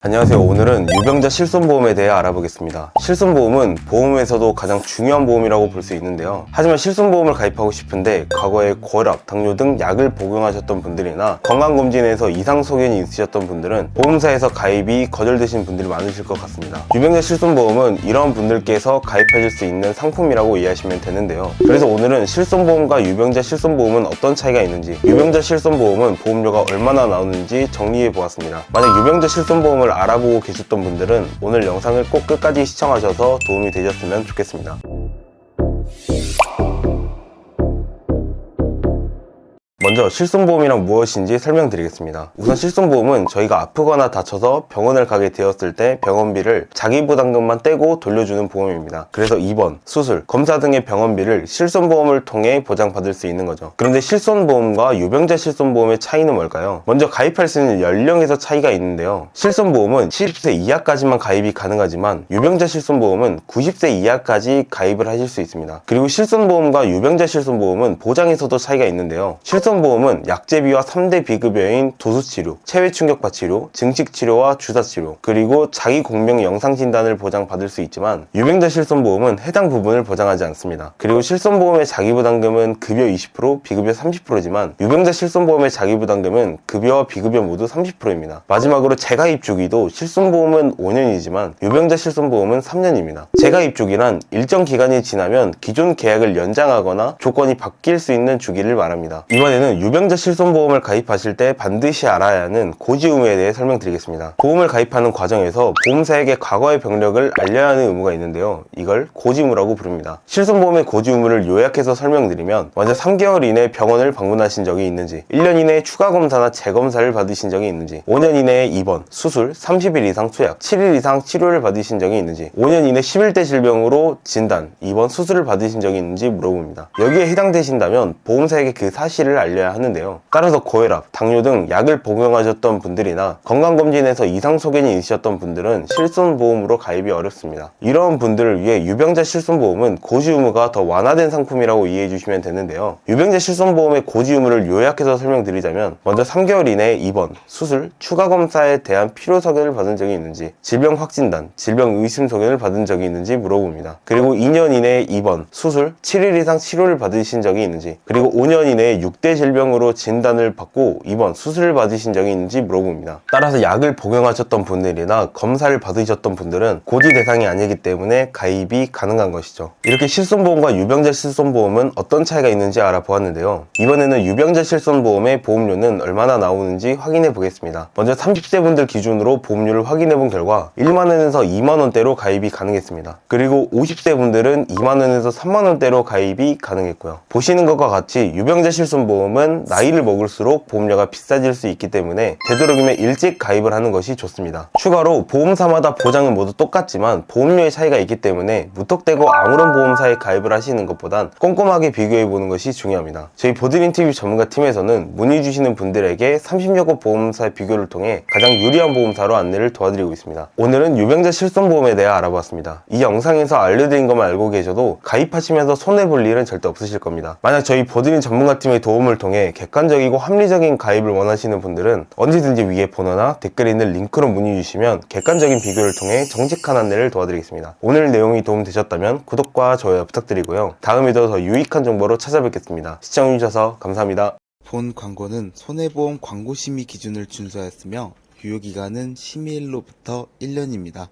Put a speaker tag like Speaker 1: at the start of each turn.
Speaker 1: 안녕하세요. 오늘은 유병자 실손보험에 대해 알아보겠습니다. 실손보험은 보험에서도 가장 중요한 보험이라고 볼 수 있는데요. 하지만 실손보험을 가입하고 싶은데 과거에 고혈압, 당뇨 등 약을 복용하셨던 분들이나 건강검진에서 이상 소견이 있으셨던 분들은 보험사에서 가입이 거절되신 분들이 많으실 것 같습니다. 유병자 실손보험은 이런 분들께서 가입하실 수 있는 상품이라고 이해하시면 되는데요. 그래서 오늘은 실손보험과 유병자 실손보험은 어떤 차이가 있는지, 유병자 실손보험은 보험료가 얼마나 나오는지 정리해 보았습니다. 만약 유병자 실손보험을 알아보고 계셨던 분들은 오늘 영상을 꼭 끝까지 시청하셔서 도움이 되셨으면 좋겠습니다. 먼저 실손보험이란 무엇인지 설명드리겠습니다. 우선 실손보험은 저희가 아프거나 다쳐서 병원을 가게 되었을 때 병원비를 자기 부담금만 떼고 돌려주는 보험입니다. 그래서 입원, 수술, 검사 등의 병원비를 실손보험을 통해 보장받을 수 있는 거죠. 그런데 실손보험과 유병자 실손보험의 차이는 뭘까요? 먼저 가입할 수 있는 연령에서 차이가 있는데요. 실손보험은 70세 이하까지만 가입이 가능하지만 유병자 실손보험은 90세 이하까지 가입을 하실 수 있습니다. 그리고 실손보험과 유병자 실손보험은 보장에서도 차이가 있는데요. 실손보험은 약제비와 3대 비급여인 도수치료, 체외충격파 치료, 증식치료와 주사치료, 그리고 자기 공명 영상진단을 보장받을 수 있지만 유병자 실손보험은 해당 부분을 보장하지 않습니다. 그리고 실손보험의 자기부담금은 급여 20%, 비급여 30%지만 유병자 실손보험의 자기부담금은 급여와 비급여 모두 30%입니다. 마지막으로 재가입 주기도 실손보험은 5년이지만 유병자 실손보험은 3년입니다. 재가입 주기란 일정 기간이 지나면 기존 계약을 연장하거나 조건이 바뀔 수 있는 주기를 말합니다. 이번에는 유병자 실손보험을 가입하실 때 반드시 알아야 하는 고지 의무에 대해 설명드리겠습니다. 보험을 가입하는 과정에서 보험사에게 과거의 병력을 알려야 하는 의무가 있는데요. 이걸 고지 의무라고 부릅니다. 실손보험의 고지 의무를 요약해서 설명드리면 먼저 3개월 이내 병원을 방문하신 적이 있는지, 1년 이내에 추가 검사나 재검사를 받으신 적이 있는지, 5년 이내에 입원, 수술, 30일 이상 투약, 7일 이상 치료를 받으신 적이 있는지, 5년 이내 11대 질병으로 진단, 입원, 수술을 받으신 적이 있는지 물어봅니다. 여기에 해당되신다면 보험사에게 그 사실을 알려야 하는데요. 따라서 고혈압, 당뇨 등 약을 복용하셨던 분들이나 건강검진에서 이상 소견이 있으셨던 분들은 실손보험으로 가입이 어렵습니다. 이런 분들을 위해 유병자 실손보험은 고지 의무가 더 완화된 상품이라고 이해해 주시면 되는데요. 유병자 실손보험의 고지 의무를 요약해서 설명드리자면 먼저 3개월 이내에 입원, 수술, 추가 검사에 대한 필요 소견을 받은 적이 있는지, 질병 확진단, 질병 의심 소견을 받은 적이 있는지 물어봅니다. 그리고 2년 이내에 입원, 수술, 7일 이상 치료를 받으신 적이 있는지, 그리고 5년 이내에 6대 질병으로 진단을 받고 입원, 수술을 받으신 적이 있는지 물어봅니다. 따라서 약을 복용하셨던 분들이나 검사를 받으셨던 분들은 고지 대상이 아니기 때문에 가입이 가능한 것이죠. 이렇게 실손보험과 유병자 실손보험은 어떤 차이가 있는지 알아보았는데요. 이번에는 유병자 실손보험의 보험료는 얼마나 나오는지 확인해 보겠습니다. 먼저 30세 분들 기준으로 보험료를 확인해 본 결과 1만원에서 2만원대로 가입이 가능했습니다. 그리고 50세 분들은 2만원에서 3만원대로 가입이 가능했고요. 보시는 것과 같이 유병자 실손보험은 나이를 먹을수록 보험료가 비싸질 수 있기 때문에 되도록이면 일찍 가입을 하는 것이 좋습니다. 추가로 보험사마다 보장은 모두 똑같지만 보험료의 차이가 있기 때문에 무턱대고 아무런 보험사에 가입을 하시는 것보단 꼼꼼하게 비교해 보는 것이 중요합니다. 저희 보드림TV 전문가팀에서는 문의 주시는 분들에게 30여 곳 보험사의 비교를 통해 가장 유리한 보험사로 안내를 도와드리고 있습니다. 오늘은 유병자 실손보험에 대해 알아보았습니다. 이 영상에서 알려드린 것만 알고 계셔도 가입하시면서 손해볼 일은 절대 없으실 겁니다. 만약 저희 보드림 전문가팀의 도움을 통해 객관적이고 합리적인 가입을 원하시는 분들은 언제든지 위에 번호나 댓글에 있는 링크로 문의 주시면 객관적인 비교를 통해 정직한 안내를 도와드리겠습니다. 오늘 내용이 도움되셨다면 구독과 좋아요 부탁드리고요. 다음에도 더 유익한 정보로 찾아뵙겠습니다. 시청해주셔서 감사합니다.
Speaker 2: 본 광고는 손해보험 광고심의 기준을 준수하였으며 유효기간은 심의일로부터 1년입니다.